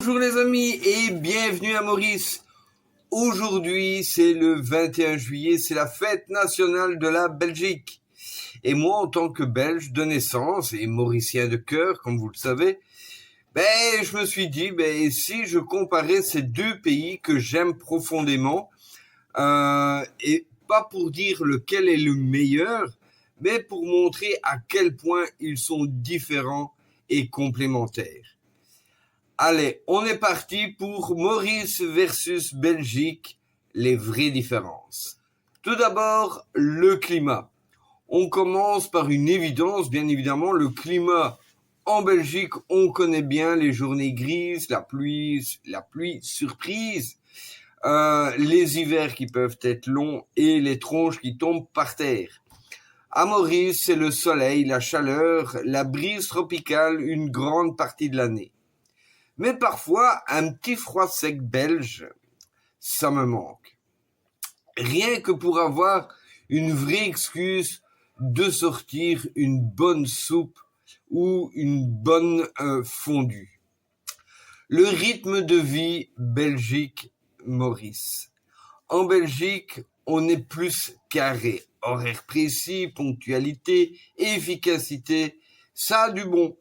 Bonjour les amis et bienvenue à Maurice. Aujourd'hui c'est le 21 juillet, c'est la fête nationale de la Belgique. Et moi en tant que Belge de naissance et Mauricien de cœur comme vous le savez, je me suis dit si je comparais ces deux pays que j'aime profondément, et pas pour dire lequel est le meilleur, mais pour montrer à quel point ils sont différents et complémentaires. Allez, on est parti pour Maurice versus Belgique, les vraies différences. Tout d'abord, le climat. On commence par une évidence, bien évidemment, le climat en Belgique, on connaît bien les journées grises, la pluie surprise, les hivers qui peuvent être longs et les tronches qui tombent par terre. À Maurice, c'est le soleil, la chaleur, la brise tropicale une grande partie de l'année. Mais parfois, un petit froid sec belge, ça me manque. Rien que pour avoir une vraie excuse de sortir une bonne soupe ou une bonne fondue. Le rythme de vie Belgique-Maurice. En Belgique, on est plus carré. Horaire précis, ponctualité, efficacité, ça a du bon.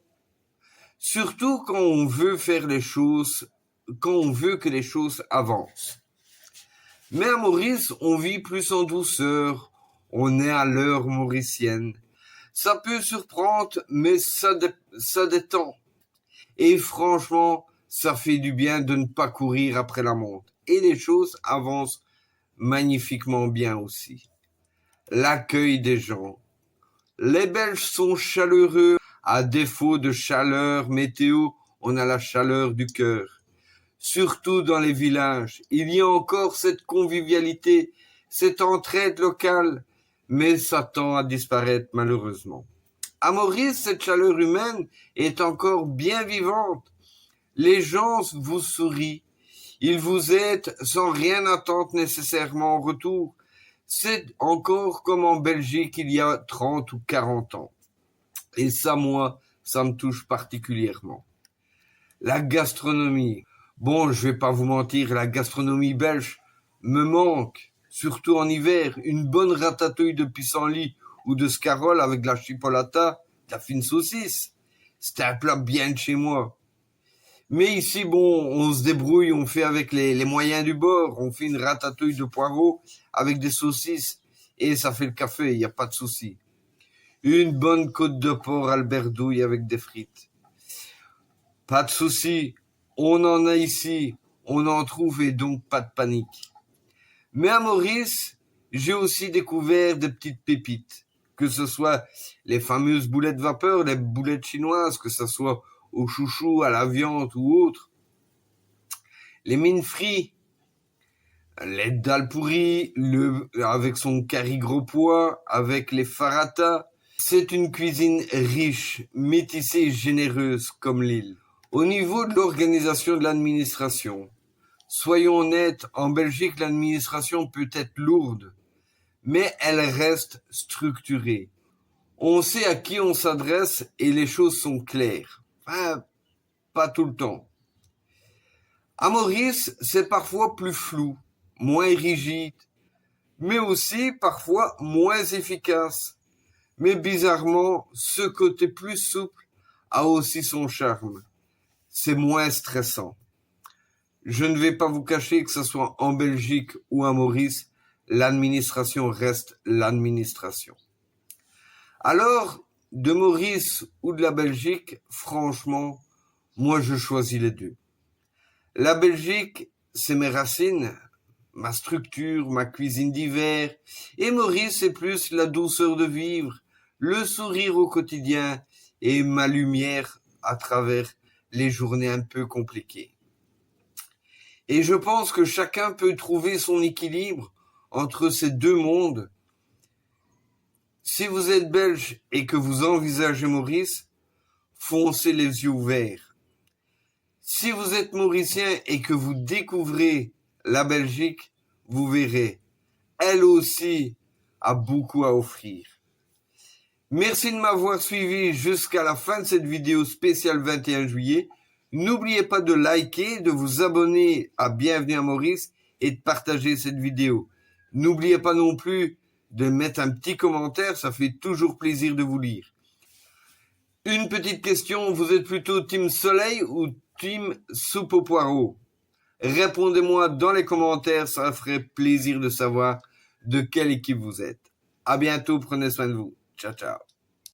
Surtout quand on veut faire les choses, quand on veut que les choses avancent. Mais à Maurice, on vit plus en douceur, on est à l'heure mauricienne. Ça peut surprendre, mais ça détend. Et franchement, ça fait du bien de ne pas courir après la montre. Et les choses avancent magnifiquement bien aussi. L'accueil des gens. Les Belges sont chaleureux. À défaut de chaleur météo, on a la chaleur du cœur. Surtout dans les villages, il y a encore cette convivialité, cette entraide locale, mais ça tend à disparaître malheureusement. À Maurice, cette chaleur humaine est encore bien vivante. Les gens vous sourient, ils vous aident sans rien attendre nécessairement en retour. C'est encore comme en Belgique il y a 30 ou 40 ans. Et ça, moi, ça me touche particulièrement. La gastronomie. Bon, je vais pas vous mentir, la gastronomie belge me manque, surtout en hiver. Une bonne ratatouille de pissenlit ou de scarole avec de la chipolata, de la fine saucisse. C'était un plat bien de chez moi. Mais ici, bon, on se débrouille, on fait avec les moyens du bord. On fait une ratatouille de poireaux avec des saucisses et ça fait le café, il n'y a pas de souci. Une bonne côte de porc alberdouille avec des frites. Pas de souci, on en a ici, on en trouve et donc pas de panique. Mais à Maurice, j'ai aussi découvert des petites pépites. Que ce soit les fameuses boulettes vapeur, les boulettes chinoises, que ce soit au chouchou, à la viande ou autre. Les mines frites, les dalles pourries, avec son curry gros pois, avec les farata. C'est une cuisine riche, métissée et généreuse comme l'île. Au niveau de l'organisation de l'administration, soyons honnêtes, en Belgique, l'administration peut être lourde, mais elle reste structurée. On sait à qui on s'adresse et les choses sont claires. Enfin, pas tout le temps. À Maurice, c'est parfois plus flou, moins rigide, mais aussi parfois moins efficace. Mais bizarrement, ce côté plus souple a aussi son charme. C'est moins stressant. Je ne vais pas vous cacher que ce soit en Belgique ou à Maurice, l'administration reste l'administration. Alors, de Maurice ou de la Belgique, franchement, moi je choisis les deux. La Belgique, c'est mes racines, ma structure, ma cuisine d'hiver, et Maurice, c'est plus la douceur de vivre, le sourire au quotidien et ma lumière à travers les journées un peu compliquées. Et je pense que chacun peut trouver son équilibre entre ces deux mondes. Si vous êtes belge et que vous envisagez Maurice, foncez les yeux ouverts. Si vous êtes mauricien et que vous découvrez la Belgique, vous verrez, elle aussi a beaucoup à offrir. Merci de m'avoir suivi jusqu'à la fin de cette vidéo spéciale 21 juillet. N'oubliez pas de liker, de vous abonner à Bienvenue à Maurice et de partager cette vidéo. N'oubliez pas non plus de mettre un petit commentaire, ça fait toujours plaisir de vous lire. Une petite question, vous êtes plutôt team soleil ou team soupe aux poireaux? Répondez-moi dans les commentaires, ça ferait plaisir de savoir de quelle équipe vous êtes. À bientôt, prenez soin de vous. Ciao, ciao.